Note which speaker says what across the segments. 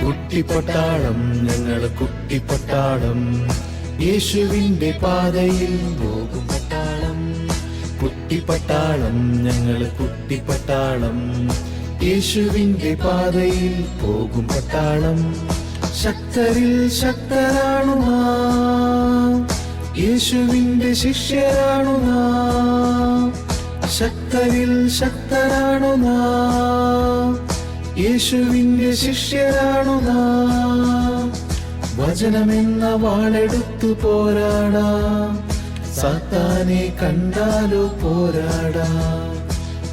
Speaker 1: കുട്ടിപ്പട്ടാളം ഞങ്ങൾ കുട്ടിപ്പട്ടാളം, യേശുവിൻ്റെ പാതയിൽ പോകും പട്ടാളം. കുട്ടിപ്പട്ടാളം ഞങ്ങൾ കുട്ടിപ്പട്ടാളം, യേശുവിൻ്റെ പാതയിൽ പോകും പട്ടാളം. ശക്തരിൽ ശക്തരാണു നാം, യേശുവിൻ്റെ ശിഷ്യരാണു നാം. ശക്തരിൽ ശക്തരാണു നാം, യേശുവിൻ്റെ ശിഷ്യരാണു നാം. വചനമെന്ന വാളെടുത്തു പോരാടാം, സാത്താനെ കണ്ടാലോ പോരാടാം.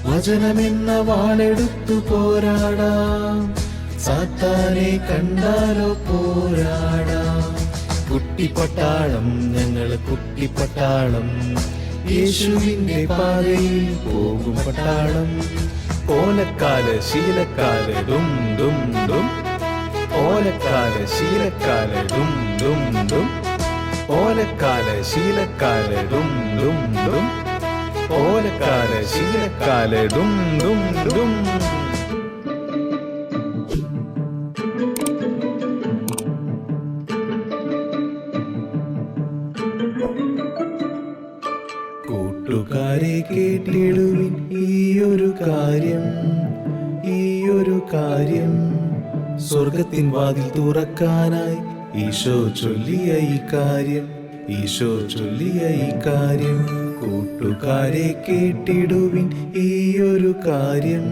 Speaker 1: വചനമെന്ന വാളെടുത്തു പോരാടാം, സാത്താനെ കണ്ടാലോ പോരാടാം. കുട്ടിപ്പട്ടാളം ഞങ്ങൾ കുട്ടിപ്പട്ടാളം, യേശുവിൻ്റെ പാതയിൽ പോകും പട്ടാളം. ഓലക്കാല് ശീലക്കാല് ഡും ഡും ഡും, ഓലക്കാല് ശീലക്കാല് ഡും ഡും ഡും, ഓലക്കാല് ശീലക്കാല് ഡും ഡും ഡും, ഓലക്കാല് ശീലക്കാല് ഡും ഡും ഡും. കൂട്ടുകാരെ കേട്ടിടുവിൻ ഈയൊരു കാര്യം, ഈയൊരു കാര്യം. സ്വർഗത്തിൻ വാതിൽ തുറക്കാനായി ഈശോ ചൊല്ലിയ ഈ കാര്യം, ഈശോ ചൊല്ലിയ ഈ കാര്യം. കൂട്ടുകാരെ കേട്ടിടുവിൻ ഈയൊരു കാര്യം,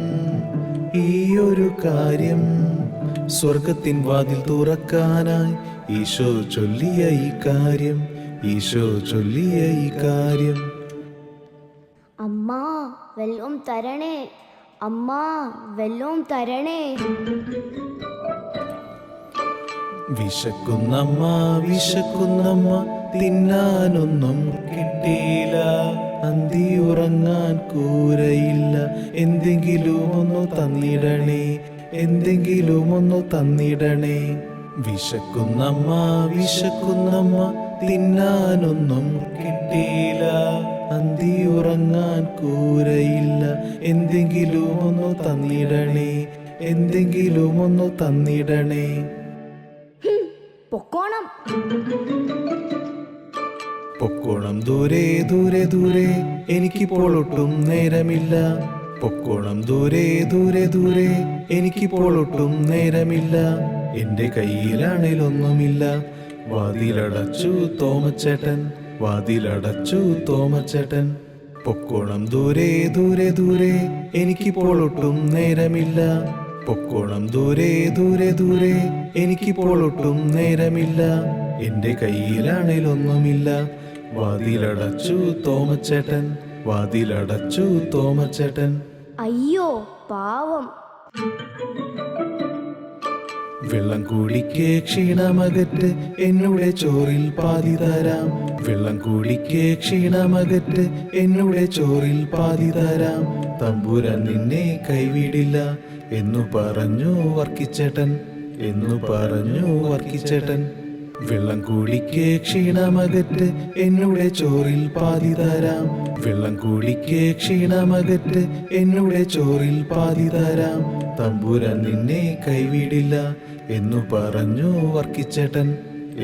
Speaker 1: ഈയൊരു കാര്യം. സ്വർഗത്തിൻ വാതിൽ തുറക്കാനായി ഈശോ ചൊല്ലിയ ഈ കാര്യം, ഈശോ ചൊല്ലിയ ഈ കാര്യം.
Speaker 2: അമ്മാ വെല്ലം തരണേ, അമ്മാ വെല്ലം തരണേ.
Speaker 1: വിശക്കുന്നമ്മ വിശക്കുന്നമ്മ, തിന്നാനൊന്നും കിട്ടിയില്ല. അന്തി ഉറങ്ങാൻ കൂരയില്ല, എന്തെങ്കിലും ഒന്ന് തന്നിടണേ, എന്തെങ്കിലും ഒന്ന് തന്നിടണേ. വിശക്കുന്നമ്മ വിശക്കുന്നമ്മ, തിന്നാനൊന്നും കിട്ടിയില്ല. അന്തി ഉറങ്ങാൻ കൂരയില്ല, എന്തെങ്കിലും ഒന്ന് തന്നിടണേ, എന്തെങ്കിലും ഒന്ന് തന്നിടണേ.
Speaker 2: പൊക്കോണം
Speaker 1: പൊക്കോണം ദൂരെ ദൂരെ ദൂരെ, എനിക്കിപ്പോൾ ഒട്ടും നേരമില്ല. പൊക്കോണം ദൂരെ ദൂരെ ദൂരെ, എനിക്കിപ്പോൾ ഒട്ടും നേരമില്ല. എന്റെ കയ്യിലാണേലൊന്നുമില്ല. വാതിലടച്ചു തോമച്ചേട്ടൻ, വാതിലടച്ചു തോമച്ചേട്ടൻ. പൊക്കോണം ദൂരെ ദൂരെ ദൂരെ, എനിക്കിപ്പോൾ ഒട്ടും നേരമില്ല. പൊക്കോണം ദൂരെ ദൂരെ ദൂരെ, എനിക്കിപ്പോൾ ഒട്ടും നേരമില്ല. എന്റെ കയ്യിലാണേലൊന്നുമില്ല. വാതിലടച്ചു തോമച്ചേട്ടൻ, വാതിലടച്ചു തോമച്ചേട്ടൻ.
Speaker 2: അയ്യോ പാവം.
Speaker 1: വെള്ളം കുടിക്കേ ക്ഷീണമകറ്റ്, എന്നുടെ ചോറിൽ പാതി തരാം. വെള്ളം കുടിക്കേ ക്ഷീണമകറ്റ്, എന്നുടെ ചോറിൽ പാതി തരാം. തമ്പുരാൻ നിന്നെ കൈവിടില്ല എന്നു പറഞ്ഞു വർക്കിച്ചേട്ടൻ, എന്നു പറഞ്ഞു വർക്കിച്ചേട്ടൻ. വെള്ളം കുടിക്കേ ക്ഷീണമകറ്റ്, എന്നുടെ ചോറിൽ പാതി തരാം. വെള്ളം കുടിക്കേ ക്ഷീണമകറ്റ്, എന്നുടെ ചോറിൽ പാതി തരാം. തമ്പുരാൻ നിന്നെ കൈവിടില്ല എന്നു പറഞ്ഞു വർക്കിച്ചേട്ടൻ,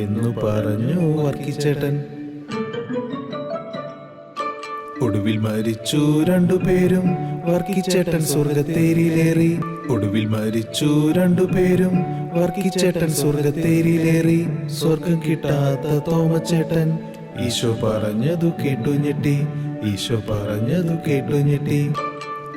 Speaker 1: എന്നു പറഞ്ഞു വർക്കിച്ചേട്ടൻ. ഒടുവിൽ മരിച്ചു രണ്ടുപേരും, വർക്കിച്ചേട്ടൻ സ്വർഗത്തേരിലേറി. ഒടുവിൽ മരിച്ചു രണ്ടുപേരും, വർക്കിച്ചേട്ടൻ സ്വർഗത്തേരിലേറി. സ്വർഗം കിട്ടാത്ത തോമച്ചേട്ടൻ ഈശോ പറഞ്ഞതു കേട്ടു ഞെട്ടി, ഈശോ പറഞ്ഞതു കേട്ടു ഞെട്ടി.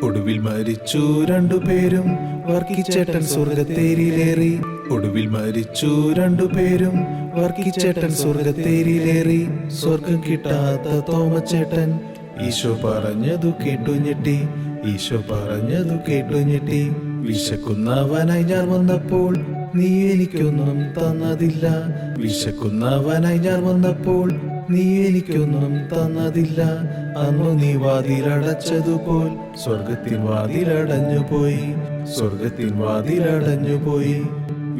Speaker 1: ഒടുവിൽ മരിച്ചു രണ്ടുപേരും, വർക്കിച്ചേട്ടൻ സ്വർഗത്തേരിലേറി. ഒടുവിൽ മരിച്ചു രണ്ടുപേരും, വർക്കിച്ചേട്ടൻ സ്വർഗത്തേരിലേറി. സ്വർഗം കിട്ടാത്ത തോമച്ചേട്ടൻ ഈശോ പറഞ്ഞതു കേട്ടു ഞെട്ടി, ഈശോ പറഞ്ഞതു കേട്ടു ഞെട്ടി. വിശക്കുന്നവനായി ഞാൻ വന്നപ്പോൾ നീ എനിക്കൊന്നും തന്നതില്ല. വിശക്കുന്നവനായി ഞാൻ വന്നപ്പോൾ നീ എനിക്കൊന്നും തന്നതില്ല. അന്നു നീ വാതിലടച്ചതുപോൽ സ്വർഗത്തിൻ വാതിലടഞ്ഞുപോയി, സ്വർഗത്തിൻ വാതിലടഞ്ഞുപോയി.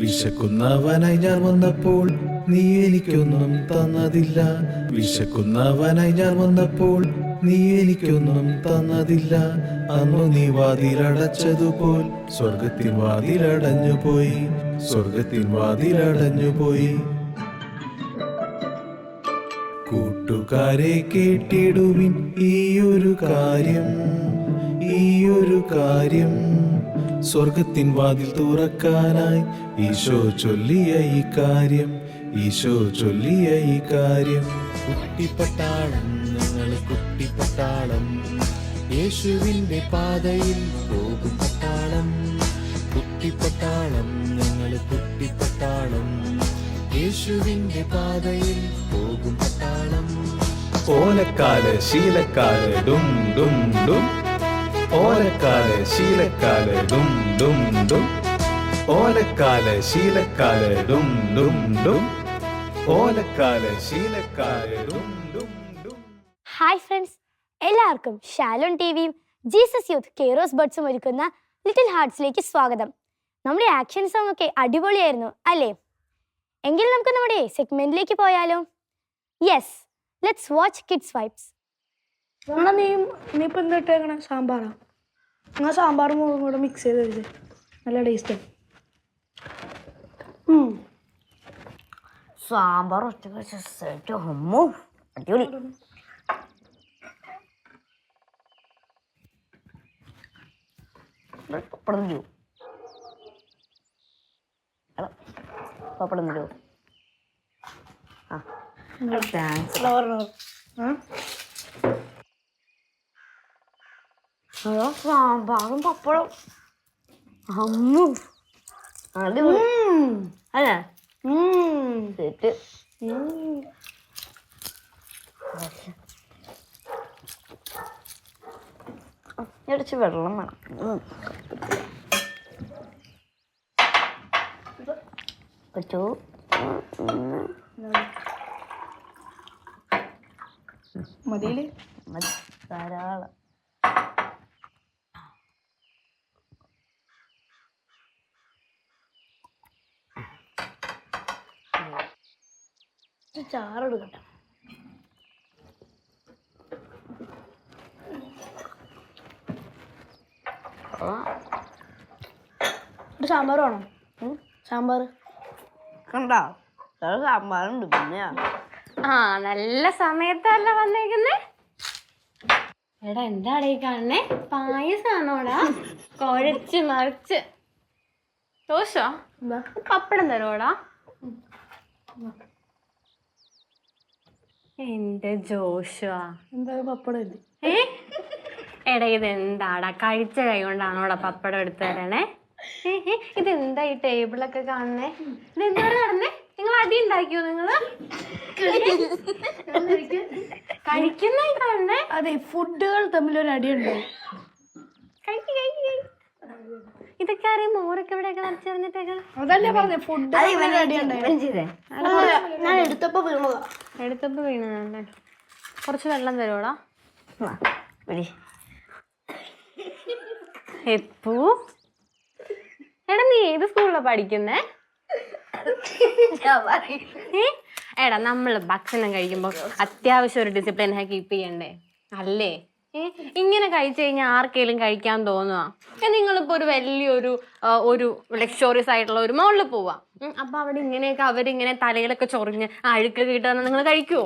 Speaker 1: വിശക്കുന്നവനായി ഞാൻ വന്നപ്പോൾ നീ എനിക്കൊന്നും തന്നതില്ല. വിശക്കുന്നവനായി ഞാൻ വന്നപ്പോൾ നീ എനിക്കൊന്നും തന്നതില്ല. അന്നു നീ വാതിലടച്ചതുപോൽ സ്വർഗത്തിൻ വാതിലടഞ്ഞുപോയി, സ്വർഗത്തിൻ വാതിലടഞ്ഞുപോയി. കൂട്ടുകാരെ കേട്ടിടുവിൻ ഈയൊരു കാര്യം, ഈയൊരു കാര്യം. സ്വർഗത്തിൻ വാതിൽ തുറക്കാനായി ഈശോ ചൊല്ലിയ ഈ കാര്യം, ഈശോ ചൊല്ലിയ ഈ കാര്യം. കുട്ടിപ്പട്ടാളം, ഞങ്ങൾ കുട്ടിപ്പട്ടാളം, യേശുവിൻ്റെ പാതയിൽ പോകും പട്ടാളം. കുട്ടിപ്പട്ടാളം, ഞങ്ങൾ കുട്ടിപ്പട്ടാളം, യേശുവിൻ്റെ പാതയിൽ പോകും പട്ടാളം. ഓലക്കാല് ശീലക്കാല് ഡും ഡും ഡും, ഓലക്കാല് ശീലക്കാല് ഡും ഡും ഡും, ഓലക്കാല് ശീലക്കാല് ഡും ഡും ഡും, ഓലക്കാല് ശീലക്കാല് ഡും ഡും ഡും.
Speaker 2: ഹായ് ഫ്രണ്ട്സ്, എല്ലാവർക്കും ഷാലോൺ ടി വിയും ജീസസ് യൂത്ത് കെയറോസ് ബഡ്സും ഒരുക്കുന്ന ലിറ്റിൽ ഹാർട്സിലേക്ക് സ്വാഗതം. നമ്മുടെ ആക്ഷൻ സോങ് ഒക്കെ അടിപൊളിയായിരുന്നു അല്ലേ? എങ്കിൽ നമുക്ക് നമ്മുടെ സെഗ്മെന്റിലേക്ക് പോയാലോ? Yes, let's watch kids vibes.
Speaker 3: നീ ഇപ്പം എന്താ ഇട്ടേക്കണേ? സാമ്പാറാ? എന്നാൽ സാമ്പാറും മുളകും കൂടെ മിക്സ് ചെയ്ത് വെച്ചേ, നല്ല ടേസ്റ്റ്.
Speaker 4: സാമ്പാർ ഒറ്റ അമ്മോ അടിപൊളി. പപ്പടം തരൂ, പപ്പടം തരൂ. ആ താങ്ക്സ്. അതോ സാമ്പാറും പപ്പടം അമ്മു അടിപൊളി അല്ലേ? സെറ്റ്. ഇടിച്ച് വെള്ളം വേണം. പറ്റൂ?
Speaker 3: മതിയില്
Speaker 4: മതി, ധാരാളം.
Speaker 3: ചാറെടുക്കട്ടെ. സാമ്പാർ വേണോ? സാമ്പാർ
Speaker 4: കണ്ടോ? സാമ്പാറുണ്ട്. പിന്നെ
Speaker 5: ആ, നല്ല സമയത്തല്ല വന്നേക്കുന്നേ. എടാ, എന്താടാ ഈ കാണണേ? പായസാണോടാ? കുഴച്ച് മറിച്ച്. ദോശ പപ്പടം തരുവോടാ? എന്റെ ജോഷുവാ,
Speaker 3: എന്താ പപ്പടം ഇല്ല?
Speaker 5: എടാ, ഇതെന്താടാ? കഴിച്ച കൈ കൊണ്ടാണോടാ പപ്പടം എടുത്തു തരണേ? ഇതെന്താ ഈ ടേബിളൊക്കെ കാണണേ? ഇതെന്താ നടന്നേ? നിങ്ങൾ അടി ഉണ്ടാക്കിയോ? നിങ്ങള് കഴിക്കുന്ന കാണണേ?
Speaker 3: അതെ, ഫുഡുകൾ തമ്മിലൊരു അടിയുണ്ട്.
Speaker 5: ഇതൊക്കെ അറിയാം. മോരൊക്കെ ഇവിടെയൊക്കെ നിറച്ചെറിഞ്ഞിട്ടേക്ക്.
Speaker 3: അതല്ലേ പറഞ്ഞേ, ഫുഡ് അടിയുണ്ടായി. ഞാൻ എടുത്തപ്പോ വീണതാ.
Speaker 5: എടുത്തപ്പോ വീണതല്ലേ? കുറച്ച് വെള്ളം തരുവോടാ? എപ്പോ? എടാ, നീ ഏത് സ്കൂളിലാ പഠിക്കുന്നേ? എടാ, നമ്മള് ഭക്ഷണം കഴിക്കുമ്പോ അത്യാവശ്യം ഒരു ഡിസിപ്ലിൻ കീപ്പ് ചെയ്യണ്ടേ അല്ലേ? ഇങ്ങനെ കഴിച്ചു കഴിഞ്ഞാൽ ആർക്കെങ്കിലും കഴിക്കാൻ തോന്നുക? നിങ്ങളിപ്പോ ഒരു വലിയൊരു ഒരു ലക്ഷറിയസ് ആയിട്ടുള്ള ഒരു മോളിൽ പോവാ, അപ്പൊ അവിടെ ഇങ്ങനെയൊക്കെ അവരിങ്ങനെ തലയിലൊക്കെ ചൊറിഞ്ഞ് അഴുക്ക് കിട്ടുന്ന നിങ്ങൾ കഴിക്കുവോ?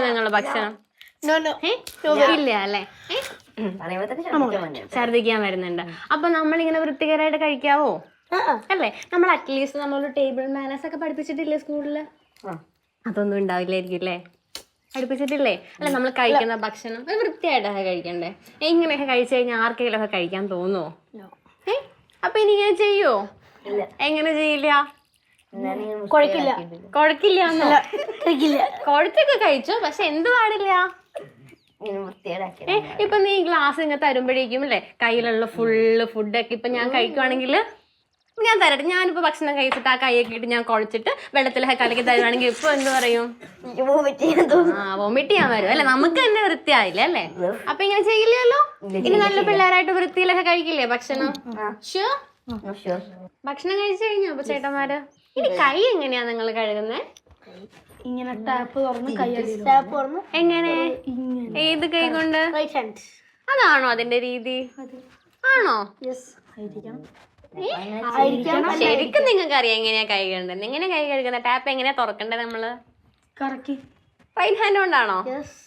Speaker 5: നിങ്ങള് ഭക്ഷണം? ഇല്ല അല്ലേ? ഛർദിക്കാൻ വരുന്നുണ്ട്. അപ്പൊ നമ്മളിങ്ങനെ വൃത്തികരമായിട്ട് കഴിക്കാവോ? അല്ലേ? നമ്മൾ അറ്റ്ലീസ്റ്റ് നമ്മളൊരു ടേബിൾ മാനേഴ്സ് ഒക്കെ പഠിപ്പിച്ചിട്ടില്ലേ സ്കൂളില്? അതൊന്നും ഉണ്ടാവില്ലായിരിക്കും അല്ലേ? പഠിപ്പിച്ചിട്ടില്ലേ? അല്ല, നമ്മൾ കഴിക്കുന്ന ഭക്ഷണം വൃത്തിയായിട്ടൊക്കെ കഴിക്കണ്ടേ? ഇങ്ങനെയൊക്കെ കഴിച്ചു കഴിഞ്ഞാൽ ആർക്കെങ്കിലും ഒക്കെ കഴിക്കാൻ തോന്നുവോ? അപ്പൊ ഇനി ഇങ്ങനെ ചെയ്യോ? എങ്ങനെ ചെയ്യില്ല? കുഴക്കില്ല. കുഴച്ചൊക്കെ കഴിച്ചോ, പക്ഷെ എന്ത് പാടില്ല? ഇപ്പൊ നീ ഗ്ലാസ് ഇങ്ങനെ തരുമ്പോഴേക്കും അല്ലേ കയ്യിലുള്ള ഫുള്ള് ഫുഡൊക്കെ ഇപ്പൊ ഞാൻ കഴിക്കുവാണെങ്കിൽ ഞാൻ തരട്ടെ. ഞാനിപ്പോ ഭക്ഷണം കഴിച്ചിട്ട് ആ കൈയൊക്കെ ഇട്ട് ഞാൻ കുഴച്ചിട്ട് വെള്ളത്തിലൊക്കെ കലക്കി തരുവാണെങ്കിൽ ഇപ്പൊ എന്ത് പറയും? വോമിറ്റ് ചെയ്യാൻ വരും അല്ലെ? നമുക്ക് തന്നെ വൃത്തിയായില്ല അല്ലേ? അപ്പൊ ഇങ്ങനെ ചെയ്യില്ലല്ലോ. ഇനി നല്ല പിള്ളേരായിട്ട് വൃത്തിയിലൊക്കെ കഴിക്കില്ലേ ഭക്ഷണം? ഭക്ഷണം കഴിച്ചു കഴിഞ്ഞു അപ്പൊ ചേട്ടന്മാര്? ഇനി കൈ എങ്ങനെയാ നിങ്ങൾ കഴുകുന്നേ?
Speaker 3: ഇങ്ങനെ ടാപ്പ് തുറന്ന് കൈയടിയിൽ
Speaker 4: ടാപ്പ് തുറന്ന്
Speaker 5: എങ്ങനെ?
Speaker 3: ഇങ്ങനെ
Speaker 5: ഏത് കൈ കൊണ്ട്?
Speaker 4: Right hand.
Speaker 5: അതാണോ അതിന്റെ രീതി? ആണോ?
Speaker 4: യെസ്.
Speaker 5: ശരിക്കും നിങ്ങൾക്ക് അറിയാം എങ്ങനെയാ കൈ കഴുകുന്നത്? എങ്ങനെ കൈ കഴുകുന്നത്? ടാപ്പ് എങ്ങനെയാ തുറക്കണ്ടേ നമ്മള്?
Speaker 3: കറക്കി
Speaker 5: റൈറ്റ് ഹാൻഡ് കൊണ്ടാണോ?
Speaker 4: യെസ്.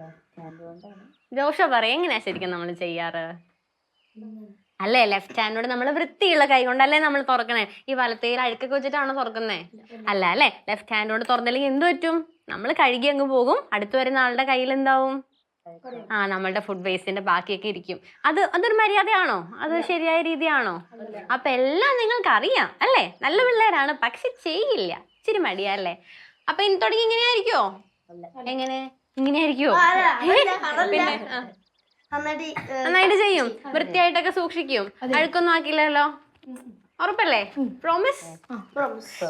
Speaker 4: ലെഫ്റ്റ് ഹാൻഡ് കൊണ്ടാണ്.
Speaker 5: ജോഷ പറയും എങ്ങനെയാ ശരിക്കും നമ്മൾ ചെയ്യാറ്? അല്ലേ ലെഫ്റ്റ് ഹാൻഡോട് നമ്മൾ വൃത്തിയുള്ള കൈ കൊണ്ടല്ലേ നമ്മൾ തുറക്കണേ? ഈ വലത്തേൽ അഴുക്കൊക്കെ വെച്ചിട്ടാണോ തുറക്കുന്നേ? അല്ല അല്ലേ, ലെഫ്റ്റ് ഹാൻഡോട് തുറന്നില്ലെങ്കിൽ എന്ത് പറ്റും? നമ്മൾ കഴുകി അങ്ങ് പോകും, അടുത്ത് വരുന്ന ആളുടെ കയ്യിൽ എന്താവും? നമ്മളുടെ ഫുഡ് വേസ്റ്റിന്റെ ബാക്കിയൊക്കെ ഇരിക്കും. അതൊരു മര്യാദയാണോ? അത് ശരിയായ രീതിയാണോ? അപ്പൊ എല്ലാം നിങ്ങൾക്ക് അറിയാം അല്ലേ? നല്ല പിള്ളേരാണ്, പക്ഷെ ചെയ്യില്ല, ഇച്ചിരി മടിയല്ലേ? അപ്പൊ ഇനി തുടങ്ങി ഇങ്ങനെയായിരിക്കോ? എങ്ങനെ ഇങ്ങനെയായിരിക്കോ? പിന്നെ നന്നായിട്ട് ചെയ്യും, വൃത്തിയായിട്ടൊക്കെ സൂക്ഷിക്കും, അഴുക്കൊന്നും ആക്കില്ലല്ലോ? ഉറപ്പല്ലേ? പ്രോമിസ്?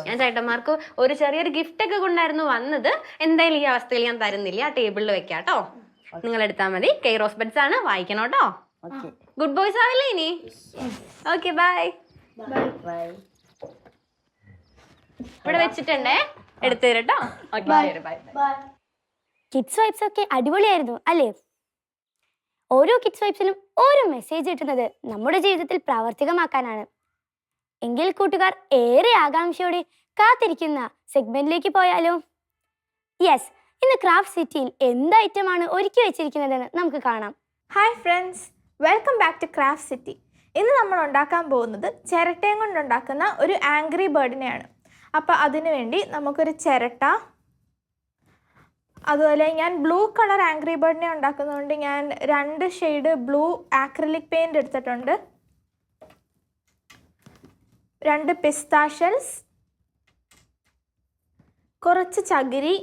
Speaker 5: ഞാൻ ചേട്ടന്മാർക്ക് ഒരു ചെറിയൊരു ഗിഫ്റ്റ് ഒക്കെ കൊണ്ടായിരുന്നു വന്നത്. എന്തായാലും ഈ അവസ്ഥയിൽ ഞാൻ തരുന്നില്ല, ആ ടേബിളിൽ വെക്കാട്ടോ. നിങ്ങൾ എടുത്താൽ മതി. കെയ്റോസ് ബഡ്സ് ആണ്, വായിക്കണം കേട്ടോ. ഗുഡ് ബോയ്സ് ആവില്ലേ ഇനി? Okay bye. ഇവിടെ വെച്ചിട്ടുണ്ടേ, എടുത്തു തരട്ടോ. ഓക്കെ ശരി, ബൈ.
Speaker 2: കിഡ്സ് വൈബ്സ് ഒക്കെ അടിപൊളിയായിരുന്നു അല്ലേ? ഓരോ കിഡ്സ് വൈബ്സിലും ഓരോ മെസ്സേജ് കിട്ടുന്നത് നമ്മുടെ ജീവിതത്തിൽ പ്രാവർത്തികമാക്കാനാണ്. എങ്കിൽ കൂട്ടുകാർ ഏറെ ആകാംക്ഷയോടെ കാത്തിരിക്കുന്ന സെഗ്മെന്റിലേക്ക് പോയാലോ? യെസ്, ഇന്ന് ക്രാഫ്റ്റ് സിറ്റിയിൽ എന്ത് ഐറ്റമാണ് ഒരുക്കി വെച്ചിരിക്കുന്നതെന്ന് നമുക്ക് കാണാം.
Speaker 6: Hi friends, welcome back to Craft City. ഇന്ന് നമ്മൾ ഉണ്ടാക്കാൻ പോകുന്നത് ചിരട്ടയും കൊണ്ടുണ്ടാക്കുന്ന ഒരു ആംഗ്രി ബേർഡിനെയാണ്. അപ്പോൾ അതിനു വേണ്ടി നമുക്കൊരു ചിരട്ട, അതുപോലെ ഞാൻ ബ്ലൂ കളർ ആംഗ്രി ബേർഡിനെ ഉണ്ടാക്കുന്നതുകൊണ്ട് ഞാൻ 2 ഷെയ്ഡ് ബ്ലൂ ആക്രിലിക് പെയിൻറ് എടുത്തിട്ടുണ്ട്. 2 പിസ്ത ഷെൽസ്, കുറച്ച് ചകിരി,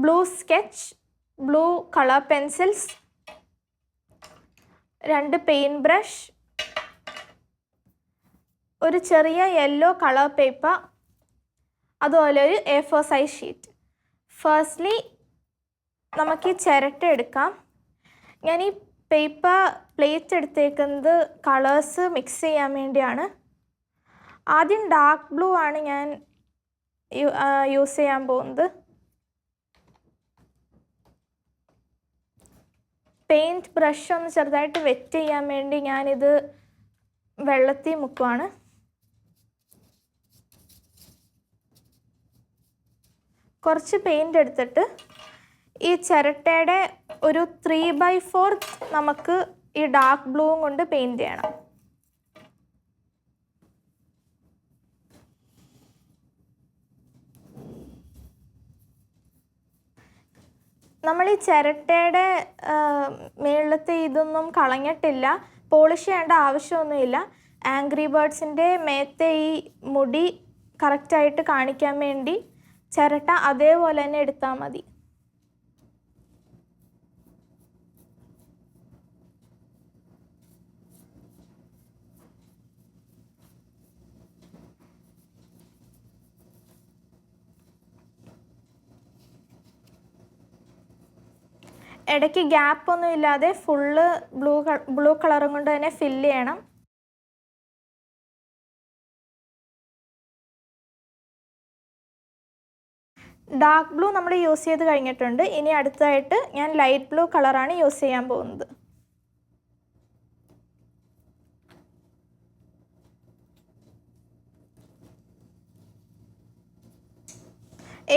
Speaker 6: blue sketch, blue colour pencils, 2 paint brush, ഒരു ചെറിയ യെല്ലോ കളർ പേപ്പർ, അതുപോലെ ഒരു A4 സൈസ് ഷീറ്റ്. ഫസ്റ്റ്ലി നമുക്ക് ഈ ചിരട്ട എടുക്കാം. ഞാൻ ഈ പേപ്പർ പ്ലേറ്റ് എടുത്തേക്കുന്നത് കളേഴ്സ് മിക്സ് ചെയ്യാൻ വേണ്ടിയാണ്. ആദ്യം ഡാർക്ക് ബ്ലൂ ആണ് ഞാൻ യൂസ് ചെയ്യാൻ പോകുന്നത്. പെയിൻറ്റ് ബ്രഷ് ഒന്ന് ചെറുതായിട്ട് വെറ്റ് ചെയ്യാൻ വേണ്ടി ഞാനിത് വെള്ളത്തിൽ മുക്കുവാണ്. കുറച്ച് പെയിൻ്റ് എടുത്തിട്ട് ഈ ചിരട്ടയുടെ ഒരു 3/4 നമുക്ക് ഈ ഡാർക്ക് ബ്ലൂവും കൊണ്ട് പെയിൻറ് ചെയ്യണം. നമ്മൾ ഈ ചിരട്ടയുടെ മേളത്തെ ഇതൊന്നും കളഞ്ഞിട്ടില്ല, പോളിഷ് ചെയ്യേണ്ട ആവശ്യമൊന്നുമില്ല. ആംഗ്രി ബേർഡ്സിൻ്റെ മേത്തെ ഈ മുടി കറക്റ്റായിട്ട് കാണിക്കാൻ വേണ്ടി ചിരട്ട അതേപോലെ തന്നെ എടുത്താൽ മതി. ഇടയ്ക്ക് ഗ്യാപ്പൊന്നും ഇല്ലാതെ ഫുള്ള് ബ്ലൂ കളറും കൊണ്ട് തന്നെ ഫില്ല് ചെയ്യണം. ഡാർക്ക് ബ്ലൂ നമ്മൾ യൂസ് ചെയ്ത് കഴിഞ്ഞിട്ടുണ്ട്. ഇനി അടുത്തതായിട്ട് ഞാൻ ലൈറ്റ് ബ്ലൂ കളറാണ് യൂസ് ചെയ്യാൻ പോകുന്നത്.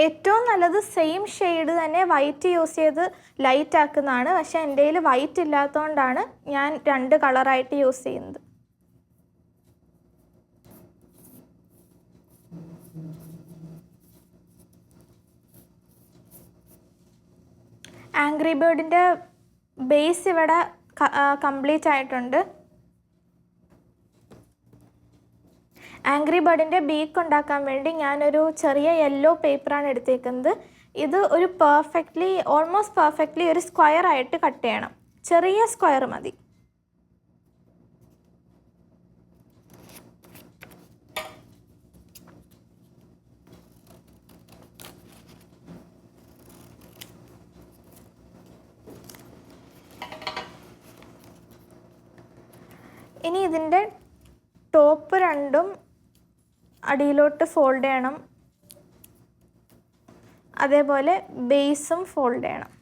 Speaker 6: ഏറ്റവും നല്ലത് സെയിം ഷെയ്ഡ് തന്നെ വൈറ്റ് യൂസ് ചെയ്ത് ലൈറ്റ് ആക്കുന്നതാണ്. പക്ഷേ എൻ്റെ കയ്യിൽ വൈറ്റ് ഇല്ലാത്തതുകൊണ്ടാണ് ഞാൻ 2 കളറായിട്ട് യൂസ് ചെയ്യുന്നത്. ആംഗ്രി ബേർഡിൻ്റെ ബേസ് ഇവിടെ കംപ്ലീറ്റ് ആയിട്ടുണ്ട്. ആംഗ്രി ബേർഡിൻ്റെ ബീക്ക് ഉണ്ടാക്കാൻ വേണ്ടി ഞാനൊരു ചെറിയ യെല്ലോ പേപ്പറാണ് എടുത്തേക്കുന്നത്. ഇത് ഒരു ഓൾമോസ്റ്റ് പെർഫെക്റ്റ്ലി ഒരു സ്ക്വയർ ആയിട്ട് കട്ട് ചെയ്യണം. ചെറിയ സ്ക്വയർ മതി. ഇനി ഇതിൻ്റെ ടോപ്പ് 2ഉം അടിയിലോട്ട് ഫോൾഡ് ചെയ്യണം. അതേപോലെ ബേസും ഫോൾഡ് ചെയ്യണം.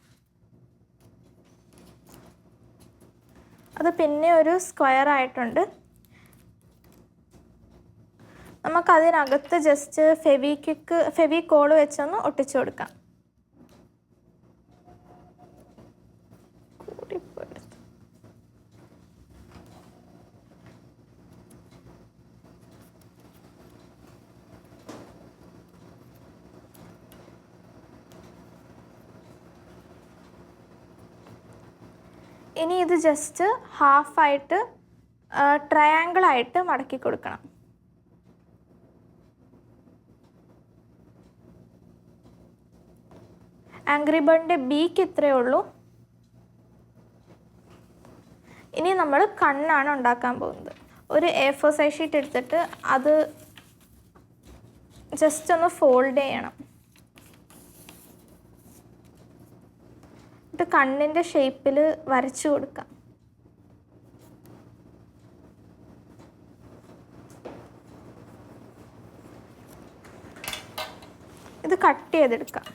Speaker 6: അത് പിന്നെ ഒരു സ്ക്വയർ ആയിട്ടുണ്ട്. നമുക്കതിനകത്ത് ജസ്റ്റ് ഫെവിക്കോൾ വെച്ചൊന്ന് ഒട്ടിച്ചു കൊടുക്കാം. ഇനി ഇത് ജസ്റ്റ് ഹാഫായിട്ട് ട്രയാങ്കിളായിട്ട് മടക്കി കൊടുക്കണം. ആംഗ്രി ബേർഡിൻ്റെ ബീക്ക് ഇത്രയേ ഉള്ളൂ. ഇനി നമ്മൾ കണ്ണാണ് ഉണ്ടാക്കാൻ പോകുന്നത്. ഒരു A4 സൈസ് ഷീറ്റ് എടുത്തിട്ട് അത് ജസ്റ്റ് ഒന്ന് ഫോൾഡ് ചെയ്യണം. എന്നിട്ട് കണ്ണിൻ്റെ ഷേപ്പിൽ വരച്ചു കൊടുക്കാം. ഇത് കട്ട് ചെയ്തെടുക്കാം.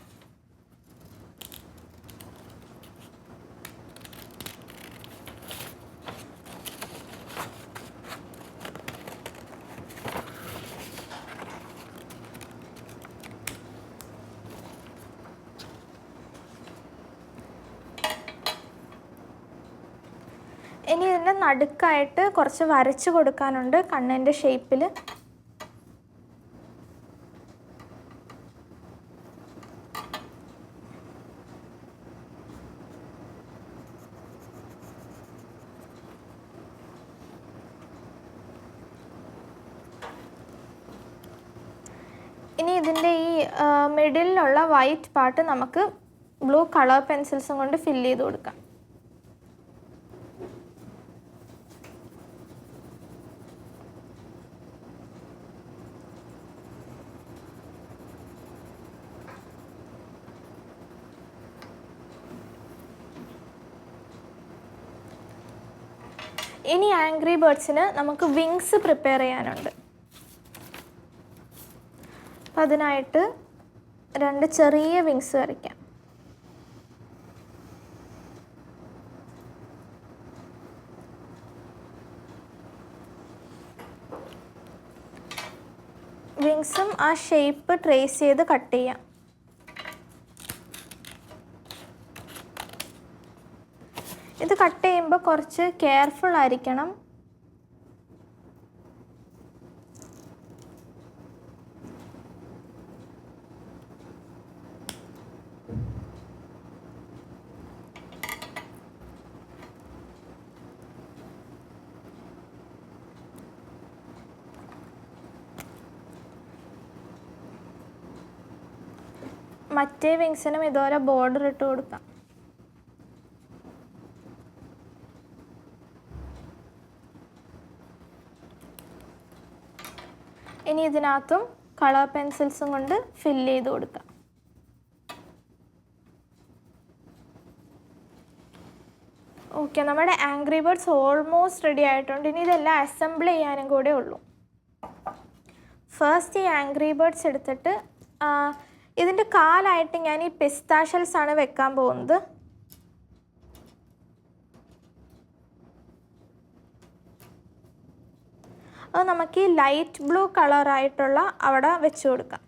Speaker 6: ഇനി ഇതിൻ്റെ നടുക്കായിട്ട് കുറച്ച് വരച്ച് കൊടുക്കാനുണ്ട് കണ്ണിൻ്റെ ഷേപ്പിൽ. ഇനി ഇതിൻ്റെ ഈ മിഡിലുള്ള വൈറ്റ് പാർട്ട് നമുക്ക് ബ്ലൂ കളർ പെൻസിൽസും കൊണ്ട് ഫില്ല് ചെയ്ത് കൊടുക്കാം. ഇനി ആംഗ്രി ബേർഡ്സിന് നമുക്ക് വിങ്സ് പ്രിപ്പയർ ചെയ്യാനുണ്ട്. അപ്പം അതിനായിട്ട് 2 ചെറിയ വിങ്സ് വരയ്ക്കാം. വിങ്സും ആ ഷേപ്പ് ട്രേസ് ചെയ്ത് കട്ട് ചെയ്യാം. ഇത് കട്ട് ചെയ്യുമ്പോൾ കുറച്ച് കെയർഫുൾ ആയിരിക്കണം. മറ്റേ വിങ്സിനും ഇതുപോലെ ബോർഡർ ഇട്ട് കൊടുക്കാം. ഇനി ഇതിനകത്തും കളർ പെൻസിൽസും കൊണ്ട് ഫില്ല് ചെയ്ത് കൊടുക്കാം. ഓക്കെ, നമ്മുടെ ആംഗ്രി ബേർഡ്സ് ഓൾമോസ്റ്റ് റെഡി ആയിട്ടുണ്ട്. ഇനി ഇതെല്ലാം അസംബിൾ ചെയ്യാനും കൂടെ ഉള്ളൂ. ഫസ്റ്റ് ഈ ആംഗ്രി ബേർഡ്സ് എടുത്തിട്ട് ഇതിൻ്റെ കാലായിട്ട് ഞാൻ ഈ പിസ്താ ഷെൽസ് ആണ് വെക്കാൻ പോകുന്നത്. അത് നമുക്ക് ഈ ലൈറ്റ് ബ്ലൂ കളറായിട്ടുള്ള അവിടെ വെച്ച് കൊടുക്കാം.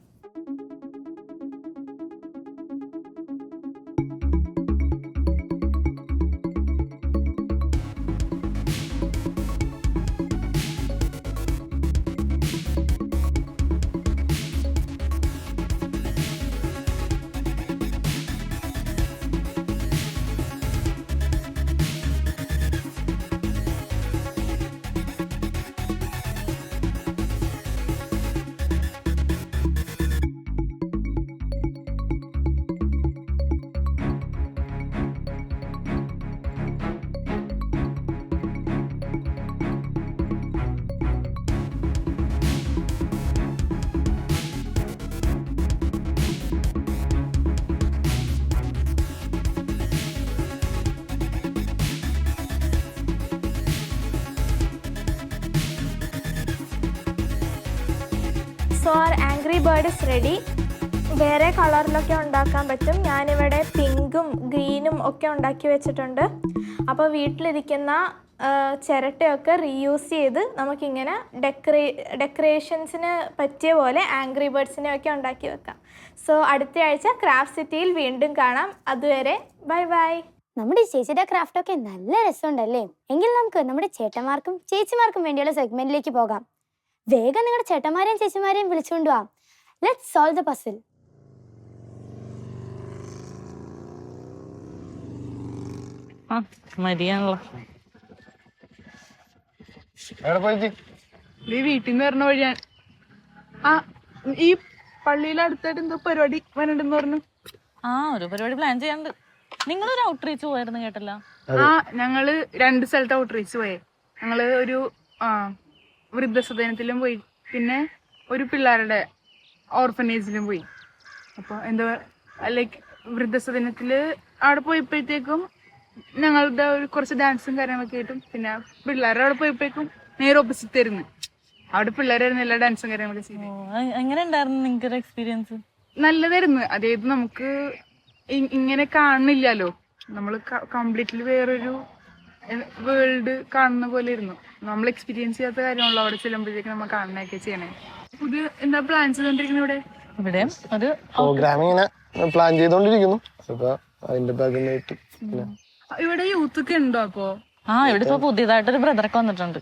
Speaker 6: So our angry bird is ready. വേറെ കളറിലൊക്കെ ഉണ്ടാക്കാൻ പറ്റും. ഞാനിവിടെ പിങ്കും ഗ്രീനും ഒക്കെ ഉണ്ടാക്കി വെച്ചിട്ടുണ്ട്. അപ്പോൾ വീട്ടിലിരിക്കുന്ന ചിരട്ടയൊക്കെ റീയൂസ് ചെയ്ത് നമുക്കിങ്ങനെ ഡെക്കറേഷൻസിന് പറ്റിയ പോലെ ആംഗ്രി ബേർഡ്സിനെ ഒക്കെ ഉണ്ടാക്കി വെക്കാം. സോ അടുത്ത ആഴ്ച ക്രാഫ്റ്റ് സിറ്റിയിൽ വീണ്ടും കാണാം. അതുവരെ ബൈ ബൈ.
Speaker 2: നമ്മുടെ ഈ ചേച്ചിയുടെ ക്രാഫ്റ്റ് ഒക്കെ നല്ല രസമുണ്ടല്ലേ? എങ്കിൽ നമുക്ക് നമ്മുടെ ചേട്ടന്മാർക്കും ചേച്ചിമാർക്കും വേണ്ടിയുള്ള സെഗ്മെന്റിലേക്ക് പോകാം. വേഗം നിങ്ങളുടെ ചേട്ടന്മാരെയും ചേച്ചിമാരെയും വിളിച്ചുകൊണ്ട് പോവാം. Let's solve the puzzle.
Speaker 7: മതിയാണല്ലോ.
Speaker 3: വീട്ടിൽ നിന്ന് വരണ വഴിയാണ്. ആ ഈ പള്ളിയിൽ അടുത്തായിട്ട് എന്തോ പരിപാടി വരണ്ടെന്ന് പറഞ്ഞു.
Speaker 7: ഒരു പരിപാടി പ്ലാൻ ചെയ്യാണ്ട്. നിങ്ങളൊരു ഔട്ട്റീച്ച് പോയായിരുന്നു കേട്ടല്ലോ.
Speaker 3: ഞങ്ങള് 2 സ്ഥലത്ത് ഔട്ട്റീച്ച് പോയേ. ഞങ്ങള് ഒരു വൃദ്ധസദനത്തിലും പോയി, പിന്നെ ഒരു പിള്ളേരുടെ ഓർഫനേജിലും പോയി. അപ്പൊ എന്താ ലൈക്ക് വൃദ്ധസദനത്തില് അവിടെ പോയപ്പോഴത്തേക്കും ഞങ്ങളുടെ കുറച്ച് ഡാൻസും കാര്യങ്ങളൊക്കെ ആയിട്ടും, പിന്നെ പിള്ളേരുടെ അവിടെ പോയപ്പോഴേക്കും നേരെ ഓപ്പോസിറ്റ് ആയിരുന്നു. അവിടെ പിള്ളേരായിരുന്നു എല്ലാ ഡാൻസും കാര്യങ്ങളൊക്കെ ചെയ്യുന്നത്.
Speaker 7: എങ്ങനെ ഉണ്ടായിരുന്നു നിങ്ങൾക്കൊരു എക്സ്പീരിയൻസ്?
Speaker 3: നല്ലതായിരുന്നു. അതായത് നമുക്ക് ഇങ്ങനെ കാണുന്നില്ലല്ലോ, നമ്മൾ കംപ്ലീറ്റ്ലി വേറൊരു വേൾഡ് കാണുന്ന പോലെ ഇരുന്നു. നമ്മൾ എക്സ്പീരിയൻസ് ചെയ്യാത്ത കാര്യമാണല്ലോ അവിടെ ചെല്ലുമ്പോഴത്തേക്ക് നമ്മൾ കാണുന്നതൊക്കെ ചെയ്യണേ. പുതിയ എന്താ പ്ലാൻ ചെയ്തോണ്ടിരിക്കുന്നത്?
Speaker 7: ഇവിടെ ഒരു
Speaker 8: പ്രോഗ്രാം ഇങ്ങനെ പ്ലാൻ ചെയ്തോണ്ടിരിക്കുന്നു. അപ്പൊ അതിന്റെ ഭാഗമായിട്ട്
Speaker 3: ഇവിടെ യൂത്ത് ഒക്കെ ഉണ്ടോ? അപ്പോ
Speaker 7: ഇവിടെ ഇപ്പൊ പുതിയതായിട്ടൊരു ബ്രദറൊക്കെ വന്നിട്ടുണ്ട്.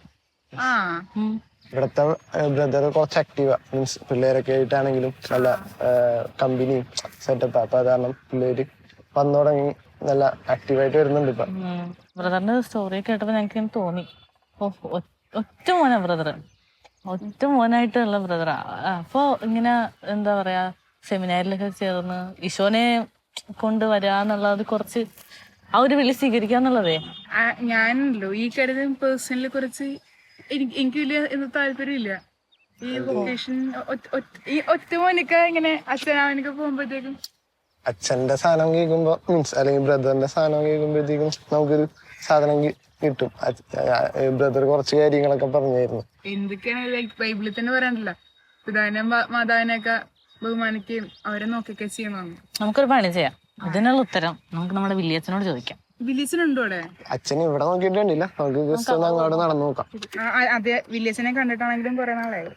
Speaker 8: ഇവിടത്തെ ബ്രദർ കുറച്ച് ആക്റ്റീവാ. മീൻസ് പിള്ളേരൊക്കെ ആയിട്ടാണെങ്കിലും നല്ല കമ്പനിയും സെറ്റപ്പ്. അപ്പൊ അത് കാരണം പിള്ളേര് വന്നു തുടങ്ങി നല്ല ആക്റ്റീവായിട്ട് വരുന്നുണ്ട് ഇപ്പൊ.
Speaker 7: ബ്രദറിന്റെ സ്റ്റോറി കേട്ടപ്പോ ഞങ്ങൾക്ക് തോന്നി, ഒറ്റ മോനാ ബ്രദർ, ഒറ്റ മോനായിട്ടുള്ള ബ്രദറാ. അപ്പൊ ഇങ്ങനെ എന്താ പറയാ, സെമിനാറിലൊക്കെ ചേർന്ന് ഈശോനെ കൊണ്ടുവരാന്നുള്ളത്, കുറച്ച് ആ ഒരു വിളി സ്വീകരിക്കാന്നുള്ളതേ.
Speaker 3: ഞാനല്ലോ ഈ കാര്യത്തിൽ പേഴ്സണലി കുറച്ച് എനിക്ക് വലിയ താല്പര്യമില്ല. ഈ വൊക്കേഷൻ ഈ ഒറ്റ മോനൊക്കെ ഇങ്ങനെ അച്ഛനാവനൊക്കെ പോകുമ്പോഴത്തേക്കും
Speaker 8: അച്ഛന്റെ സാധനം കേൾക്കുമ്പോ മീൻസ് അല്ലെങ്കിൽ ബ്രദറിന്റെ സാധനം കേൾക്കുമ്പോഴത്തേക്കും നമുക്കൊരു സാധനം കിട്ടും. ബ്രദർ കുറച്ച് കാര്യങ്ങളൊക്കെ പറഞ്ഞായിരുന്നു.
Speaker 3: എന്തൊക്കെയാണ് ലൈക്ക് ബൈബിളിൽ തന്നെ പറയാനല്ല, പിതാവിനെയും മാതാവിനെയൊക്കെ ബഹുമാനിക്കുകയും അവരെ നോക്കുകയൊക്കെ ചെയ്യണമെന്ന്.
Speaker 7: നമുക്കൊരു പണി ചെയ്യാം, അതിനുള്ള ഉത്തരം നമുക്ക് നമ്മുടെ വില്യച്ചനോട് ചോദിക്കാം.
Speaker 3: വില്യച്ചനുണ്ടോ അവിടെ?
Speaker 8: അച്ഛൻ ഇവിടെ നോക്കിയിട്ട് കണ്ടില്ല, നമുക്ക് ജസ്റ്റ് ഒന്ന് അങ്ങോട്ട് നടന്നു നോക്കാം.
Speaker 3: അതെ, വില്യച്ചനെ കണ്ടിട്ടാണെങ്കിലും കുറെ നാളായി.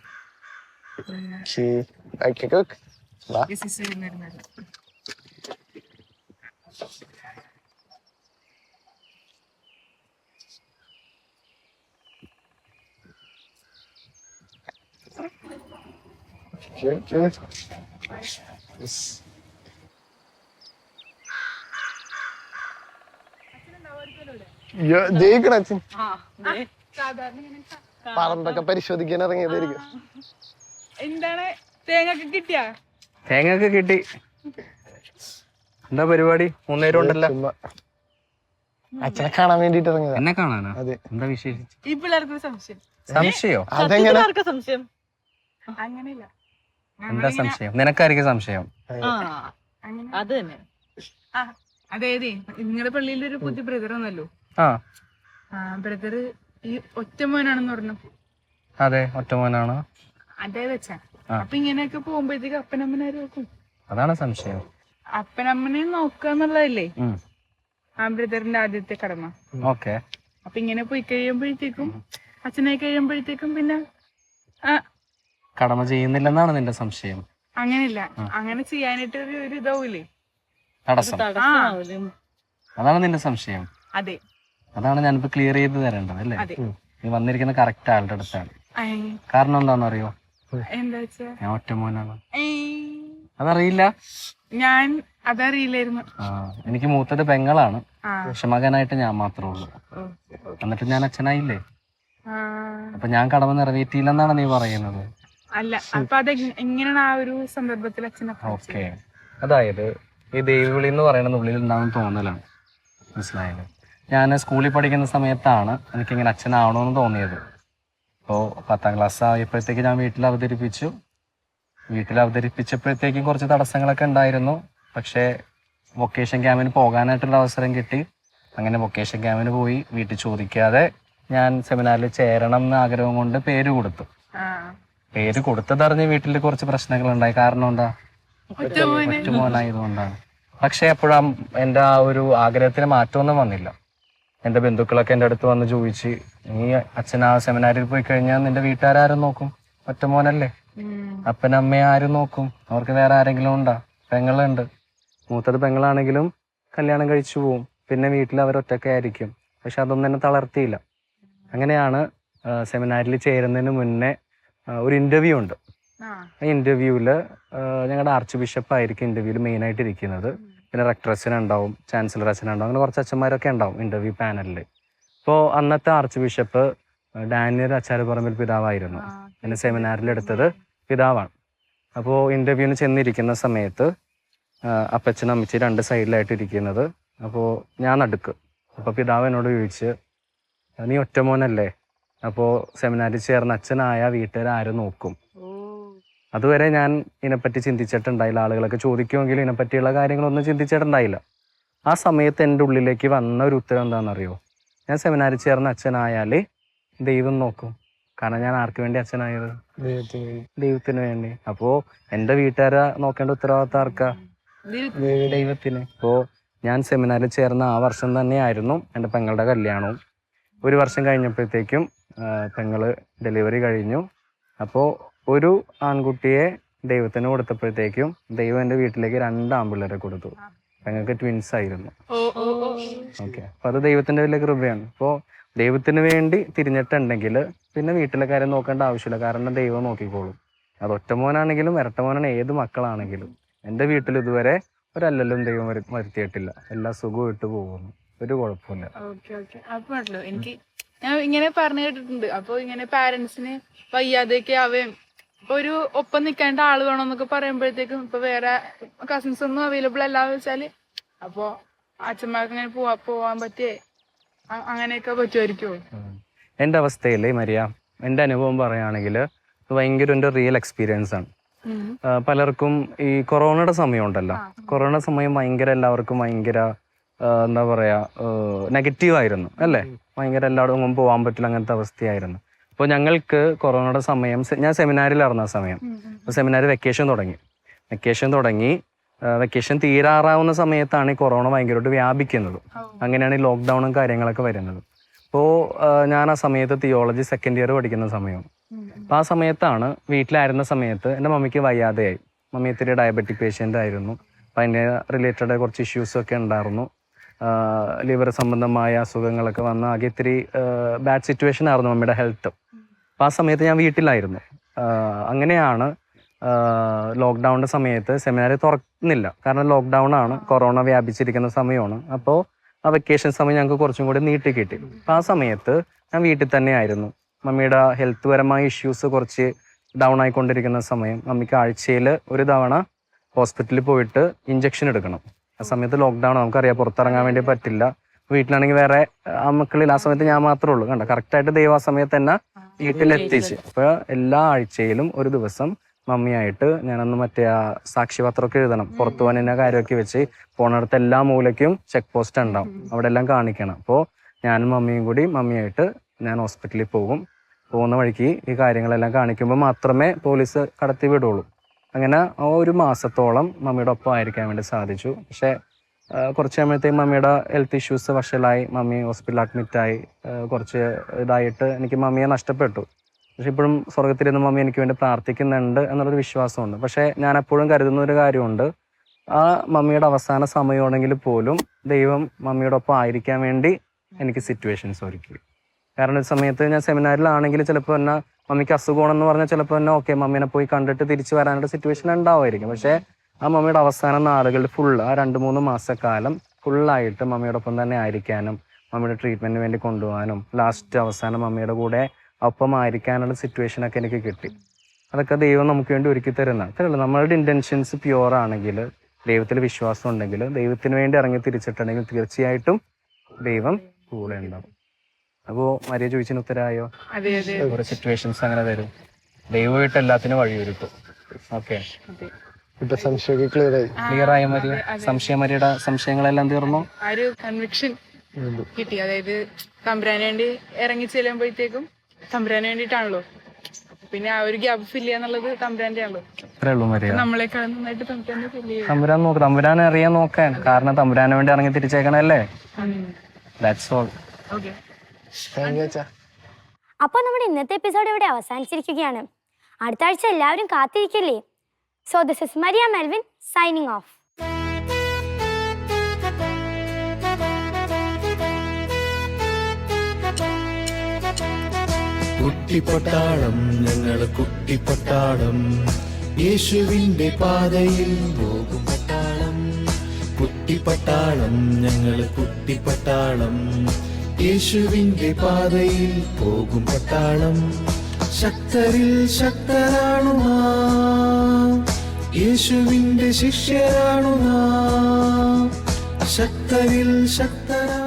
Speaker 8: അച്ഛൻ പറമ്പൊക്കെ പരിശോധിക്കാൻ ഇറങ്ങിയതായിരിക്കും.
Speaker 3: എന്താണ് തേങ്ങൊക്കെ കിട്ടിയാ?
Speaker 9: തേങ്ങൊക്കെ കിട്ടി. എന്താ പരിപാടി? 3 നേരം ഉണ്ടല്ലോ.
Speaker 8: അച്ഛനെ കാണാൻ വേണ്ടിട്ട് ഇറങ്ങിയതാ.
Speaker 9: എന്നെ കാണാനാ?
Speaker 8: അതെ.
Speaker 9: എന്താ വിശേഷം?
Speaker 3: ഈ പിള്ളേർക്ക് സംശയം.
Speaker 9: സംശയോ?
Speaker 8: അതെങ്ങനെ?
Speaker 7: സംശയം
Speaker 3: അങ്ങനെയില്ല.
Speaker 9: എന്താ സംശയം? നിനക്കായിരിക്കും സംശയം.
Speaker 7: അത് തന്നെ.
Speaker 3: അതായത് നിങ്ങളുടെ പള്ളിയിൽ ഒരു പുതിയ ബ്രദർ വന്നല്ലോ. ബ്രദർ ഈ ഒറ്റ മോനാണെന്ന് പറഞ്ഞു.
Speaker 9: അതെ, ഒറ്റ മോനാണ്.
Speaker 3: അതായത് അച്ഛാ, അപ്പൊ ഇങ്ങനെയൊക്കെ പോകുമ്പോഴത്തേക്ക് അപ്പനമ്മനാര് നോക്കും?
Speaker 9: അതാണ് സംശയം.
Speaker 3: അപ്പനമ്മനെ നോക്കുക എന്നുള്ളതല്ലേ ആ ബ്രദറിന്റെ ആദ്യത്തെ കടമ.
Speaker 9: ഓക്കെ.
Speaker 3: അപ്പൊ ഇങ്ങനെ പോയി കഴിയുമ്പോഴത്തേക്കും, അച്ഛനായി കഴിയുമ്പോഴത്തേക്കും പിന്നെ
Speaker 9: കടമ ചെയ്യുന്നില്ലെന്നാണ് നിന്റെ സംശയം?
Speaker 3: അങ്ങനെയില്ല, അങ്ങനെ ചെയ്യാനായിട്ട് ഒരു ഇതാവൂലേ,
Speaker 9: തടസ്സം. അതാണ് നിന്റെ സംശയം?
Speaker 3: അതെ.
Speaker 9: അതാണ് ഞാനിപ്പോ ക്ലിയർ ചെയ്ത് തരേണ്ടത് അല്ലേ? നീ വന്നിരിക്കുന്ന കറക്റ്റ് ആളുടെ അടുത്താണ്. കാരണം എന്താണെന്ന് അറിയോ?
Speaker 3: എന്താ വെച്ചാ
Speaker 9: ഞാൻ ഒറ്റ മോനാണ്. അതറിയില്ല?
Speaker 3: ഞാൻ അതറിയില്ലായിരുന്നു.
Speaker 9: എനിക്ക് മൂത്തത് പെങ്ങളാണ്, പക്ഷെ മകനായിട്ട് ഞാൻ മാത്രമേ ഉള്ളൂ. എന്നിട്ട് ഞാൻ അച്ഛനായില്ലേ? അപ്പൊ ഞാൻ കടമ നിറവേറ്റിയില്ലെന്നാണ് നീ പറയുന്നത്?
Speaker 3: അല്ല, അപ്പൊ അത് എങ്ങനെയാണ് ആ ഒരു സന്ദർഭത്തിൽ അച്ഛനെ?
Speaker 9: ഓക്കെ, അതായത് ഈ ദൈവവിളി എന്ന് പറയുന്നത് ഉള്ളിൽ ഉണ്ടാകുന്ന തോന്നലാണ്, മനസ്സിലായത്? ഞാൻ സ്കൂളിൽ പഠിക്കുന്ന സമയത്താണ് എനിക്കിങ്ങനെ അച്ഛനാവണമെന്ന് തോന്നിയത്. അപ്പോൾ 10ാം ക്ലാസ് ആയപ്പോഴത്തേക്ക് ഞാൻ വീട്ടിൽ അവതരിപ്പിച്ചപ്പോഴത്തേക്കും കുറച്ച് തടസ്സങ്ങളൊക്കെ ഉണ്ടായിരുന്നു. പക്ഷേ വൊക്കേഷൻ ക്യാമ്പിന് പോകാനായിട്ടുള്ള അവസരം കിട്ടി. അങ്ങനെ വൊക്കേഷൻ ക്യാമ്പിന് പോയി. വീട്ടിൽ ചോദിക്കാതെ ഞാൻ സെമിനാറിൽ ചേരണം എന്ന ആഗ്രഹം കൊണ്ട് പേര് കൊടുത്തു. പേര് കൊടുത്തതറിഞ്ഞ് വീട്ടിൽ കുറച്ച് പ്രശ്നങ്ങൾ ഉണ്ടായി. കാരണം എന്താ, ഒറ്റമോനായതുകൊണ്ടാണ്. പക്ഷെ എപ്പോഴും എൻ്റെ ആ ഒരു ആഗ്രഹത്തിന് മാറ്റമൊന്നും വന്നില്ല. എൻ്റെ ബന്ധുക്കളൊക്കെ എൻ്റെ അടുത്ത് വന്ന് ചോദിച്ച്, നീ അച്ഛൻ ആ സെമിനാരിൽ പോയി കഴിഞ്ഞാൽ നിന്റെ വീട്ടുകാരും നോക്കും, ഒറ്റമോനല്ലേ, അപ്പനമ്മയെ ആരും നോക്കും, അവർക്ക് വേറെ ആരെങ്കിലും ഉണ്ടാ? പെങ്ങളുണ്ട്, മൂത്തത് പെങ്ങളാണെങ്കിലും കല്യാണം കഴിച്ചു പോവും, പിന്നെ വീട്ടിൽ അവരൊറ്റക്കെ ആയിരിക്കും. പക്ഷെ അതൊന്നും എന്നെ തളർത്തിയില്ല. അങ്ങനെയാണ് സെമിനാരിൽ ചേരുന്നതിന് മുന്നേ ഒരു ഇൻ്റർവ്യൂ ഉണ്ട്. ആ ഇൻ്റർവ്യൂവിൽ ഞങ്ങളുടെ ആർച്ച് ബിഷപ്പായിരിക്കും ഇൻ്റർവ്യൂവിൽ മെയിനായിട്ട് ഇരിക്കുന്നത്. പിന്നെ റെക്ടർ അച്ഛനുണ്ടാവും, ചാൻസലർ അച്ഛനുണ്ടാവും, അങ്ങനെ കുറച്ച് അച്ഛന്മാരൊക്കെ ഉണ്ടാവും ഇൻ്റർവ്യൂ പാനലിൽ. അപ്പോൾ അന്നത്തെ ആർച്ച് ബിഷപ്പ് ഡാനിയൽ ആചാര്യപറമ്പിൽ പിതാവായിരുന്നു. എന്നെ സെമിനാരിലെടുത്തത് പിതാവാണ്. അപ്പോൾ ഇൻ്റർവ്യൂവിന് ചെന്നിരിക്കുന്ന സമയത്ത് അപ്പച്ചനും അമ്മച്ചി 2 സൈഡിലായിട്ട് ഇരിക്കുന്നത്. അപ്പോൾ ഞാൻ നടുക്ക്. അപ്പോൾ പിതാവ് എന്നോട് ചോദിച്ച്, നീ ഒറ്റമോനല്ലേ, അപ്പോൾ സെമിനാരിൽ ചേർന്ന അച്ഛനായ വീട്ടുകാരും നോക്കും. അതുവരെ ഞാൻ ഇതിനെപ്പറ്റി ചിന്തിച്ചിട്ടുണ്ടായില്ല. ആളുകളൊക്കെ ചോദിക്കുമെങ്കിലും ഇതിനെപ്പറ്റിയുള്ള കാര്യങ്ങളൊന്നും ചിന്തിച്ചിട്ടുണ്ടായില്ല. ആ സമയത്ത് എൻ്റെ ഉള്ളിലേക്ക് വന്ന ഒരു ഉത്തരം എന്താണെന്നറിയോ? ഞാൻ സെമിനാരിൽ ചേർന്ന അച്ഛനായാലേ ദൈവം നോക്കും. കാരണം ഞാൻ ആർക്ക് വേണ്ടി അച്ഛനായത്? ദൈവത്തിന് വേണ്ടി. അപ്പോൾ എൻ്റെ വീട്ടുകാരെ നോക്കേണ്ട ഉത്തരവാദിത്തം ആർക്കാ? ദൈവത്തിന്. അപ്പോൾ ഞാൻ സെമിനാരിൽ ചേർന്ന ആ വർഷം തന്നെയായിരുന്നു എൻ്റെ പെങ്ങളുടെ കല്യാണവും. 1 വർഷം കഴിഞ്ഞപ്പോഴത്തേക്കും പെങ്ങള് ഡെലിവറി കഴിഞ്ഞു. അപ്പോൾ ഒരു ആൺകുട്ടിയെ ദൈവത്തിന് കൊടുത്തപ്പോഴത്തേക്കും ദൈവം എൻ്റെ വീട്ടിലേക്ക് 2 ആൺപിള്ളേരെ കൊടുത്തു. പെങ്ങൾക്ക് ട്വിൻസ് ആയിരുന്നു. ഓക്കെ, അപ്പോൾ അത് ദൈവത്തിൻ്റെ വലിയ കൃപയാണ്. അപ്പോൾ ദൈവത്തിന് വേണ്ടി തിരിഞ്ഞിട്ടുണ്ടെങ്കിൽ പിന്നെ വീട്ടിലെ കാര്യം നോക്കേണ്ട ആവശ്യമില്ല. കാരണം ദൈവം നോക്കിക്കോളും. അത് ഒറ്റമോനാണെങ്കിലും ഇരട്ടമോനാണ്, ഏത് മക്കളാണെങ്കിലും. എൻ്റെ വീട്ടിൽ ഇതുവരെ ഒരല്ലലും ദൈവം വരുത്തിയിട്ടില്ല. എല്ലാ സുഖവും ഇട്ട് പോകുന്നു, ഒരു കുഴപ്പമില്ല.
Speaker 3: അപ്പൊ എനിക്ക് ഞാൻ ഇങ്ങനെ പറഞ്ഞു കേട്ടിട്ടുണ്ട്. അപ്പൊ ഇങ്ങനെ പാരന്റ്സിന് വയ്യാതെയൊക്കെ ആവേം ഒരു ഒപ്പം നിൽക്കേണ്ട ആള് വേണമെന്നൊക്കെ പറയുമ്പോഴത്തേക്കും ഇപ്പൊ വേറെ കസിൻസ് ഒന്നും അവൈലബിൾ അല്ലാന്ന് വെച്ചാല് അപ്പൊ അച്ഛന്മാർക്ക് ഇങ്ങനെ പോവാൻ പറ്റിയേ അങ്ങനെയൊക്കെ പറ്റുമായിരിക്കുമോ?
Speaker 9: എൻ്റെ അവസ്ഥയിൽ മരിയ, എൻ്റെ അനുഭവം പറയുകയാണെങ്കിൽ ഭയങ്കര എൻ്റെ റിയൽ എക്സ്പീരിയൻസ് ആണ്. പലർക്കും ഈ കൊറോണയുടെ സമയം ഉണ്ടല്ലോ, കൊറോണ സമയം ഭയങ്കര എല്ലാവർക്കും ഭയങ്കര എന്താ പറയാ നെഗറ്റീവായിരുന്നു അല്ലേ? ഭയങ്കര എല്ലായിടത്തും പോകാൻ പറ്റില്ല, അങ്ങനത്തെ അവസ്ഥയായിരുന്നു. അപ്പോൾ ഞങ്ങൾക്ക് കൊറോണയുടെ സമയം, ഞാൻ സെമിനാരിലായിരുന്ന സമയം. അപ്പോൾ സെമിനാർ വെക്കേഷൻ തുടങ്ങി വെക്കേഷൻ തീരാറാവുന്ന സമയത്താണ് ഈ കൊറോണ ഭയങ്കരമായിട്ട് വ്യാപിക്കുന്നത്. അങ്ങനെയാണ് ഈ ലോക്ക്ഡൗണും കാര്യങ്ങളൊക്കെ വരുന്നത്. അപ്പോൾ ഞാൻ ആ സമയത്ത് തിയോളജി 2nd ഇയർ പഠിക്കുന്ന സമയം. അപ്പോൾ ആ സമയത്താണ്, വീട്ടിലായിരുന്ന സമയത്ത് എൻ്റെ മമ്മിക്ക് വയ്യാതെയായി. മമ്മി ഇത്തിരി ഡയബറ്റിക് പേഷ്യൻ്റ് ആയിരുന്നു. അപ്പോൾ അതിൻ്റെ റിലേറ്റഡ് കുറച്ച് ഇഷ്യൂസൊക്കെ ഉണ്ടായിരുന്നു. ലിവർ സംബന്ധമായ അസുഖങ്ങളൊക്കെ വന്ന് ആകെ ഇത്തിരി ബാഡ് സിറ്റുവേഷൻ ആയിരുന്നു മമ്മിയുടെ ഹെൽത്ത്. അപ്പോൾ ആ സമയത്ത് ഞാൻ വീട്ടിലായിരുന്നു. അങ്ങനെയാണ് ലോക്ക്ഡൗണിൻ്റെ സമയത്ത് സെമിനാരി തുറക്കുന്നില്ല. കാരണം ലോക്ക്ഡൗൺ ആണ്, കൊറോണ വ്യാപിച്ചിരിക്കുന്ന സമയമാണ്. അപ്പോൾ ആ വെക്കേഷൻ സമയം ഞങ്ങൾക്ക് കുറച്ചും കൂടി നീട്ടി കിട്ടി. അപ്പോൾ ആ സമയത്ത് ഞാൻ വീട്ടിൽ തന്നെ ആയിരുന്നു. മമ്മിയുടെ ഹെൽത്ത് പരമായ ഇഷ്യൂസ് കുറച്ച് ഡൗൺ ആയിക്കൊണ്ടിരിക്കുന്ന സമയം. മമ്മിക്ക് ആഴ്ചയിൽ 1 തവണ ഹോസ്പിറ്റലിൽ പോയിട്ട് ഇഞ്ചക്ഷൻ എടുക്കണം. ആ സമയത്ത് ലോക്ക്ഡൗൺ, നമുക്കറിയാം, പുറത്തിറങ്ങാൻ വേണ്ടി പറ്റില്ല. വീട്ടിലാണെങ്കിൽ വേറെ മക്കളിൽ. ആ സമയത്ത് ഞാൻ മാത്രമേ ഉള്ളൂ. കണ്ട, കറക്റ്റായിട്ട് ദൈവം ആ സമയത്ത് തന്നെ വീട്ടിലെത്തിച്ച്. അപ്പോൾ എല്ലാ ആഴ്ചയിലും 1 ദിവസം മമ്മിയായിട്ട് ഞാനന്ന് മറ്റേ ആ സാക്ഷ്യപത്രമൊക്കെ എഴുതണം. പുറത്തു പോകാൻ എന്നെ കാര്യമൊക്കെ വെച്ച് പോണടുത്ത് എല്ലാ മൂലയ്ക്കും ചെക്ക് പോസ്റ്റ് ഉണ്ടാവും, അവിടെ എല്ലാം കാണിക്കണം. അപ്പോൾ ഞാനും മമ്മിയും കൂടി മമ്മിയായിട്ട് ഞാൻ ഹോസ്പിറ്റലിൽ പോകുന്ന വഴിക്ക് ഈ കാര്യങ്ങളെല്ലാം കാണിക്കുമ്പോൾ മാത്രമേ പോലീസ് കടത്തി വിടുള്ളൂ. അങ്ങനെ ആ 1 മാസത്തോളം മമ്മിയുടെ ഒപ്പം ആയിരിക്കാൻ വേണ്ടി സാധിച്ചു. പക്ഷേ കുറച്ച് കഴിയുമ്പോഴത്തേക്കും മമ്മിയുടെ ഹെൽത്ത് ഇഷ്യൂസ് വഷളായി. മമ്മി ഹോസ്പിറ്റലിൽ അഡ്മിറ്റായി. കുറച്ച് ഇതായിട്ട് എനിക്ക് മമ്മിയെ നഷ്ടപ്പെട്ടു. പക്ഷെ ഇപ്പോഴും സ്വർഗത്തിലിരുന്ന് മമ്മി എനിക്ക് വേണ്ടി പ്രാർത്ഥിക്കുന്നുണ്ട് എന്നുള്ളൊരു വിശ്വാസമുണ്ട്. പക്ഷേ ഞാൻ എപ്പോഴും കരുതുന്ന ഒരു കാര്യമുണ്ട്, ആ മമ്മിയുടെ അവസാന സമയമാണെങ്കിൽ പോലും ദൈവം മമ്മിയുടെ ഒപ്പം ആയിരിക്കാൻ വേണ്ടി എനിക്ക് സിറ്റുവേഷൻസ് ഒരുക്കി. കാരണം ഒരു സമയത്ത് ഞാൻ സെമിനാറിലാണെങ്കിൽ ചിലപ്പോൾ എന്നെ മമ്മിക്ക് അസുഖമാണെന്ന് പറഞ്ഞാൽ ചിലപ്പോൾ എന്നെ ഓക്കെ മമ്മീനെ പോയി കണ്ടിട്ട് തിരിച്ചു വരാനുള്ള സിറ്റുവേഷൻ ഉണ്ടാവുമായിരിക്കും. പക്ഷേ ആ മമ്മിയുടെ അവസാന നാളുകളിൽ ആ 2-3 മാസക്കാലം ഫുള്ളായിട്ട് മമ്മിയുടെ ഒപ്പം തന്നെ ആയിരിക്കാനും മമ്മിയുടെ ട്രീറ്റ്മെൻറ്റിന് വേണ്ടി കൊണ്ടുപോകാനും ലാസ്റ്റ് അവസാനം മമ്മിയുടെ കൂടെ ഒപ്പം ആയിരിക്കാനുള്ള സിറ്റുവേഷനൊക്കെ എനിക്ക് കിട്ടി. അതൊക്കെ ദൈവം നമുക്ക് വേണ്ടി ഒരുക്കി തരുന്നതാണ്. അത്രയല്ല, നമ്മളുടെ ഇൻറ്റൻഷൻസ് പ്യുവർ ആണെങ്കിൽ, ദൈവത്തിൽ വിശ്വാസം ഉണ്ടെങ്കിൽ, ദൈവത്തിന് വേണ്ടി ഇറങ്ങി തിരിച്ചിട്ടുണ്ടെങ്കിൽ തീർച്ചയായിട്ടും ദൈവം കൂടെ ഉണ്ടാവും. അപ്പോൾ മരിയ ചോദിച്ചതിന് ഉത്തരമായോ? ഓരോ സിറ്റുവേഷൻസ് അങ്ങനെ വരും, ദൈവമായിട്ട് എല്ലാത്തിനും വഴിയൊരുക്കും. ഓക്കെ, ക്ലിയർ ആയ മരിയ? മരിയുടെ സംശയങ്ങളെല്ലാം തീർന്നു?
Speaker 3: ആ ഒരു കൺവിക്ഷൻ കിട്ടി. അതായത് തമ്പുരാന് വേണ്ടി ഇറങ്ങി ചെല്ലുമ്പോഴത്തേക്കും തമ്പുരാന് വേണ്ടിയിട്ടാണല്ലോ. പിന്നെ ആ ഒരു ഗ്യാപ്പ് ഫില്ല് ചെയ്യാന്നുള്ളത് തമ്പുരാന്റെ ആണല്ലോ.
Speaker 9: അത്രേ ഉള്ളൂ മര്യാദ.
Speaker 3: നമ്മളെക്കാളും നന്നായിട്ട് തമ്പുരാനെ ഫില്ല് ചെയ്യും.
Speaker 9: തമ്പുരാൻ നോക്ക്, തമ്പുരാനെ അറിയാൻ നോക്കാൻ. കാരണം തമ്പുരാനെ വേണ്ടി ഇറങ്ങി തിരിച്ചേക്കണല്ലേ. That's all.
Speaker 3: Okay.
Speaker 8: Thank you അച്ഛാ.
Speaker 2: അപ്പോൾ നമ്മുടെ ഇന്നത്തെ എപ്പിസോഡ് ഇവിടെ അവസാനിച്ചിരിക്കുകയാണ്. അടുത്ത ആഴ്ച എല്ലാവരും കാത്തിരിക്കില്ലേ? So this is Maria Melvin signing off.
Speaker 1: കുട്ടിപ്പട്ടാളം, ഞങ്ങൾ കുട്ടിപ്പട്ടാളം, യേശുവിന്റെ പാതയിൽ പോകും പട്ടാളം. കുട്ടിപ്പട്ടാളം, ഞങ്ങൾ കുട്ടിപ്പട്ടാളം, യേശുവിന്റെ പാതയിൽ പോകും പട്ടാളം. ശക്തരിൽ ശക്തരാണു നാം, യേശുവിന്റെ ശിഷ്യരാണു നാം. ശക്തരിൽ ശക്തരാ